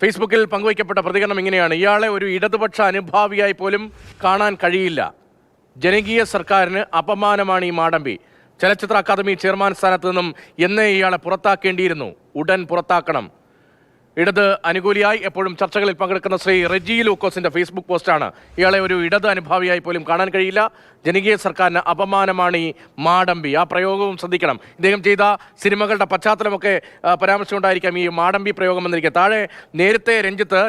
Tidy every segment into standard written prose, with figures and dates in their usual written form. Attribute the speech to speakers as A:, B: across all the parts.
A: ഫേസ്ബുക്കിൽ പങ്കുവയ്ക്കപ്പെട്ട പ്രതികരണം ഇങ്ങനെയാണ്. ഇയാളെ ഒരു ഇടതുപക്ഷ അനുഭാവിയായി പോലും കാണാൻ കഴിയില്ല. ജനകീയ സർക്കാരിന് അപമാനമാണ് ഈ മാടമ്പി. ചലച്ചിത്ര അക്കാദമി ചെയർമാൻ സ്ഥാനത്ത് നിന്നും എന്നേ ഇയാളെ പുറത്താക്കേണ്ടിയിരുന്നു. ഉടൻ പുറത്താക്കണം. ഇടത് അനുകൂലിയായി എപ്പോഴും ചർച്ചകളിൽ പങ്കെടുക്കുന്ന ശ്രീ റെജി ലൂക്കോസിന്റെ ഫേസ്ബുക്ക് പോസ്റ്റാണ്. ഇയാളെ ഒരു ഇടത് അനുഭാവിയായി പോലും കാണാൻ കഴിയില്ല. ജനകീയ സർക്കാരിന് അപമാനമാണ് ഈ മാടമ്പി. ആ പ്രയോഗവും ശ്രദ്ധിക്കണം. ഇദ്ദേഹം ചെയ്ത സിനിമകളുടെ പശ്ചാത്തലമൊക്കെ പരാമർശമുണ്ടായിരിക്കാം ഈ മാടമ്പി പ്രയോഗം എന്നിരിക്കെ. താഴെ നേരത്തെ രഞ്ജിത്ത്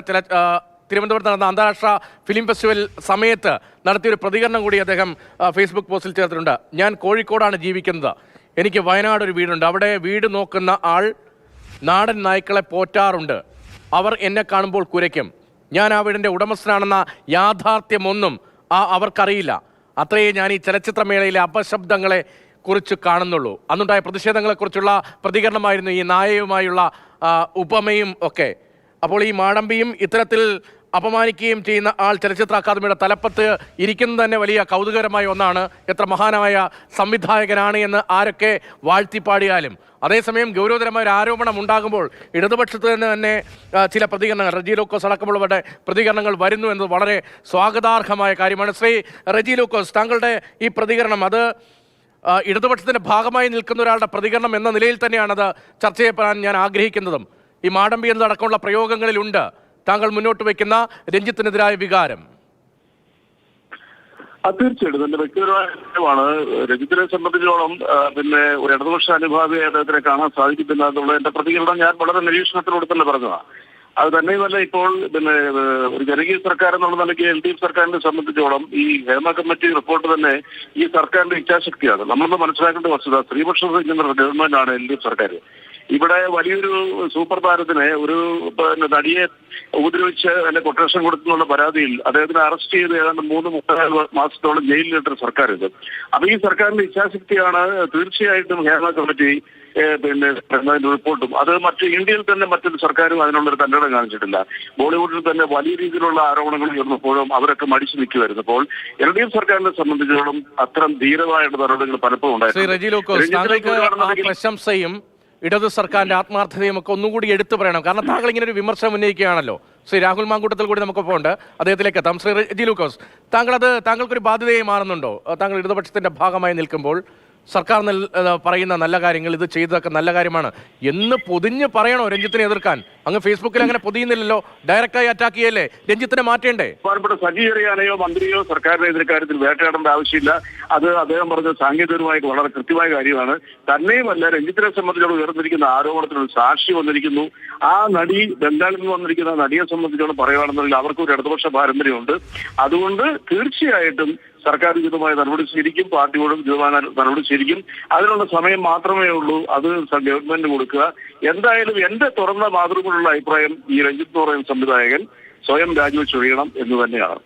A: തിരുവനന്തപുരത്ത് നടന്ന അന്താരാഷ്ട്ര ഫിലിം ഫെസ്റ്റിവൽ സമയത്ത് നടത്തിയൊരു പ്രതികരണം കൂടി അദ്ദേഹം ഫേസ്ബുക്ക് പോസ്റ്റിൽ ചേർത്തിട്ടുണ്ട്. ഞാൻ കോഴിക്കോടാണ് ജീവിക്കുന്നത്. എനിക്ക് വയനാട് ഒരു വീടുണ്ട്. അവിടെ വീട് നോക്കുന്ന ആൾ നാടൻ നായ്ക്കളെ പോറ്റാറുണ്ട്. അവർ എന്നെ കാണുമ്പോൾ കുരയ്ക്കും. ഞാൻ ആ വീടിൻ്റെ ഉടമസ്ഥനാണെന്ന യാഥാർത്ഥ്യമൊന്നും അവർക്കറിയില്ല. അത്രയേ ഞാൻ ഈ ചലച്ചിത്രമേളയിലെ അപശബ്ദങ്ങളെ കുറിച്ച് കാണുന്നുള്ളൂ. അന്നുണ്ടായ പ്രതിഷേധങ്ങളെക്കുറിച്ചുള്ള പ്രതികരണമായിരുന്നു ഈ നായയുമായുള്ള ഉപമയും ഒക്കെ. അപ്പോൾ ഈ മാടമ്പിയും ഇത്തരത്തിൽ അപമാനിക്കുകയും ചെയ്യുന്ന ആൾ ചലച്ചിത്ര അക്കാദമിയുടെ തലപ്പത്ത് ഇരിക്കുന്നത് തന്നെ വലിയ കൗതുകരമായ ഒന്നാണ്. എത്ര മഹാനായ സംവിധായകനാണ് എന്ന് ആരൊക്കെ വാഴ്ത്തിപ്പാടിയാലും. അതേസമയം ഗൗരവതരമായ ഒരു ആരോപണം ഉണ്ടാകുമ്പോൾ ഇടതുപക്ഷത്ത് നിന്ന് തന്നെ ചില പ്രതികരണങ്ങൾ, റെജി ലൂക്കോസ് അടക്കമുള്ളവരുടെ പ്രതികരണങ്ങൾ വരുന്നു എന്നത് വളരെ സ്വാഗതാർഹമായ കാര്യമാണ്. ശ്രീ റെജി ലൂക്കോസ്, താങ്കളുടെ ഈ പ്രതികരണം അത് ഇടതുപക്ഷത്തിൻ്റെ ഭാഗമായി നിൽക്കുന്ന ഒരാളുടെ പ്രതികരണം എന്ന നിലയിൽ തന്നെയാണത് ചർച്ച ചെയ്യപ്പെടാൻ ഞാൻ ആഗ്രഹിക്കുന്നതും. ഈ മാടമ്പി എന്നതടക്കമുള്ള പ്രയോഗങ്ങളിലുണ്ട് താങ്കൾ മുന്നോട്ട് വയ്ക്കുന്ന രഞ്ജിത്തിനെതിരായ വികാരം.
B: തീർച്ചയായിട്ടും എന്റെ വ്യക്തിപരമാണ്. രഞ്ജിത്തിനെ സംബന്ധിച്ചോളം പിന്നെ ഒരു ഇടതുപക്ഷ അനുഭാവിയെ അദ്ദേഹത്തിനെ കാണാൻ സാധിക്കത്തില്ല എന്നുള്ള എന്റെ പ്രതികരണം ഞാൻ വളരെ നിരീക്ഷണത്തിലൂടെ തന്നെ പറഞ്ഞതാണ്. അത് തന്നെയുമല്ല, ഇപ്പോൾ പിന്നെ ഒരു ജനകീയ സർക്കാർ എന്നുള്ള നിലയ്ക്ക് LDF സർക്കാരിനെ സംബന്ധിച്ചോളം ഈ ഹേമ കമ്മിറ്റി റിപ്പോർട്ട് തന്നെ ഈ സർക്കാരിന്റെ ഇച്ഛാശക്തിയാണ്. നമ്മളൊന്ന് മനസ്സിലാക്കേണ്ട വസ്തുത, സ്ത്രീപക്ഷ ഗവൺമെന്റാണ് LDF സർക്കാർ. ഇവിടെ വലിയൊരു സൂപ്പർ താരത്തിനെ ഒരു നടിയെ ഉപദ്രവിച്ച് അല്ലെ കൊട്ടേഷൻ കൊടുത്തെന്നുള്ള പരാതിയിൽ അദ്ദേഹത്തിനെ അറസ്റ്റ് ചെയ്ത് ഏതാണ്ട് 3-3 മാസത്തോളം ജയിലിലിട്ടൊരു സർക്കാർ ഇത്. അപ്പൊ ഈ സർക്കാരിന്റെ ഇച്ഛാശക്തിയാണ് തീർച്ചയായിട്ടും ഹേമ കമ്മിറ്റി പിന്നെ റിപ്പോർട്ടും. അത് ഇന്ത്യയിൽ തന്നെ മറ്റൊരു സർക്കാരും അതിനുള്ളൊരു തന്നിടം കാണിച്ചിട്ടില്ല. ബോളിവുഡിൽ തന്നെ വലിയ രീതിയിലുള്ള ആരോപണങ്ങൾ ഉയർന്നപ്പോഴും അവരൊക്കെ മടിച്ചു നിൽക്കുമായിരുന്നു. അപ്പോൾ LDF സർക്കാരിനെ സംബന്ധിച്ചിടത്തോളം അത്തരം ധീരമായ നടപടികൾ പലപ്പോഴും
A: ഉണ്ടായിരുന്നു. ഇടത് സർക്കാരിന്റെ ആത്മാർത്ഥതയും ഒക്കെ ഒന്നുകൂടി എടുത്തു പറയണം. കാരണം താങ്കൾ ഇങ്ങനെ ഒരു വിമർശനം ഉന്നയിക്കുകയാണല്ലോ. ശ്രീ രാഹുൽ മാങ്കൂട്ടത്തിൽ കൂടി നമുക്കൊപ്പം ഉണ്ട്, അദ്ദേഹത്തിലേക്ക് എത്താം. ശ്രീ റെജി ലൂക്കോസ്, താങ്കൾക്കൊരു ബാധ്യതയായി മാറുന്നുണ്ടോ? താങ്കൾ ഇടതുപക്ഷത്തിന്റെ ഭാഗമായി നിൽക്കുമ്പോൾ സർക്കാർ പറയുന്ന നല്ല കാര്യങ്ങൾ, ഇത് ചെയ്തതൊക്കെ നല്ല കാര്യമാണ് എന്ന് പൊതിഞ്ഞ് പറയണോ രഞ്ജിത്തിനെ എതിർക്കാൻ? അങ്ങ് ഫേസ്ബുക്കിൽ അങ്ങനെ പൊതിയുന്നില്ലല്ലോ, ഡയറക്റ്റായി അറ്റാക്ക് ചെയ്യല്ലേ? രഞ്ജിത്തിനെ മാറ്റേണ്ടേ?
B: സജീവരെയാണെയോ മന്ത്രിയോ സർക്കാരിനെ എതിരെ കാര്യത്തിൽ വേട്ടയാടേണ്ട ആവശ്യമില്ല. അത് അദ്ദേഹം പറഞ്ഞ സാങ്കേതികമായിട്ട് വളരെ കൃത്യമായ കാര്യമാണ്. തന്നെയുമല്ല, രഞ്ജിത്തിനെ സംബന്ധിച്ചോളം ഉയർന്നിരിക്കുന്ന ആരോപണത്തിനൊരു സാക്ഷി വന്നിരിക്കുന്നു. ആ നടി ബംഗാളിൽ നിന്ന് വന്നിരിക്കുന്ന നടിയെ സംബന്ധിച്ചോളം പറയുകയാണെന്നുണ്ടെങ്കിൽ അവർക്കൊരു ഇടതുപക്ഷ പാരമ്പര്യമുണ്ട്. അതുകൊണ്ട് തീർച്ചയായിട്ടും സർക്കാർ ഉചിതമായ നടപടി സ്വീകരിക്കും, പാർട്ടിയോടും ഉചിതമായ നടപടി സ്വീകരിക്കും. അതിനുള്ള സമയം മാത്രമേ ഉള്ളൂ. അത് ഗവൺമെന്റ് കൊടുക്കുക. എന്തായാലും എന്റെ തുറന്ന മാതൃകയിലുള്ള അഭിപ്രായം ഈ രഞ്ജിത്ത് എന്ന് പറയുന്ന സംവിധായകൻ സ്വയം രാജിവെച്ചൊഴിയണം എന്ന് തന്നെയാണ്.